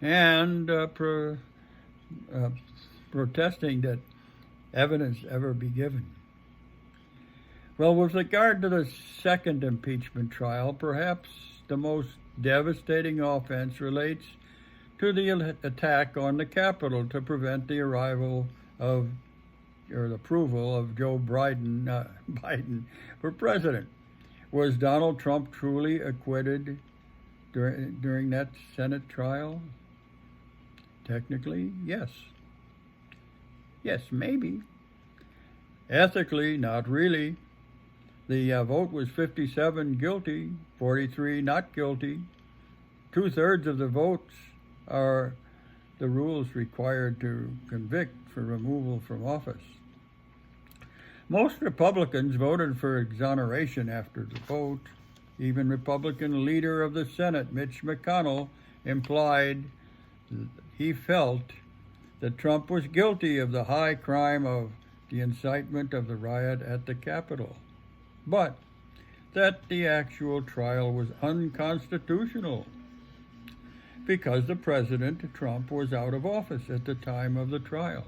and protesting that evidence ever be given. Well, with regard to the second impeachment trial, perhaps the most devastating offense relates to the attack on the Capitol to prevent the arrival of or the approval of Joe Biden for president. Was Donald Trump truly acquitted during that Senate trial? Technically, yes. Yes, maybe. Ethically, not really. The vote was 57 guilty, 43 not guilty. 2/3 of the votes are the rules required to convict for removal from office. Most Republicans voted for exoneration after the vote. Even Republican leader of the Senate, Mitch McConnell, implied he felt that Trump was guilty of the high crime of the incitement of the riot at the Capitol, but that the actual trial was unconstitutional because the president, Trump, was out of office at the time of the trial.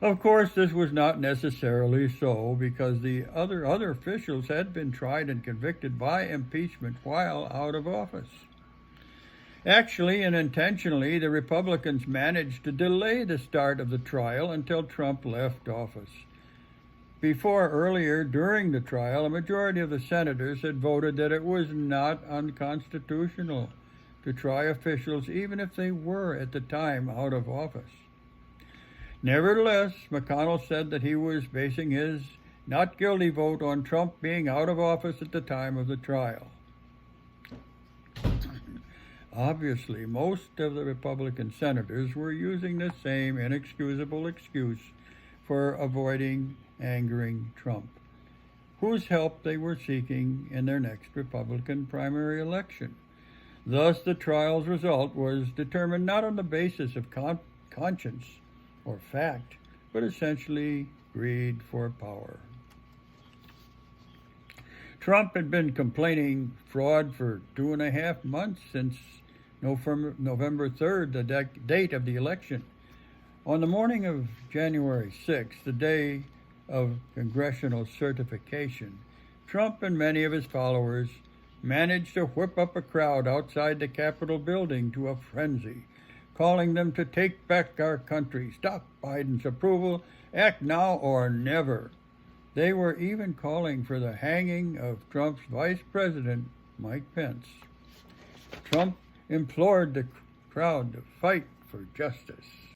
Of course, this was not necessarily so because the other officials had been tried and convicted by impeachment while out of office. Actually and intentionally, the Republicans managed to delay the start of the trial until Trump left office. Earlier during the trial, a majority of the senators had voted that it was not unconstitutional to try officials even if they were at the time out of office. Nevertheless, McConnell said that he was basing his not guilty vote on Trump being out of office at the time of the trial. Obviously, most of the Republican senators were using the same inexcusable excuse for avoiding angering Trump, whose help they were seeking in their next Republican primary election. Thus, the trial's result was determined not on the basis of conscience or fact, but essentially greed for power. Trump had been complaining fraud for 2.5 months since November 3rd, the date of the election. On the morning of January 6th, the day of congressional certification, Trump and many of his followers managed to whip up a crowd outside the Capitol building to a frenzy, calling them to take back our country, stop Biden's approval, act now or never. They were even calling for the hanging of Trump's vice president, Mike Pence. Trump implored the crowd to fight for justice.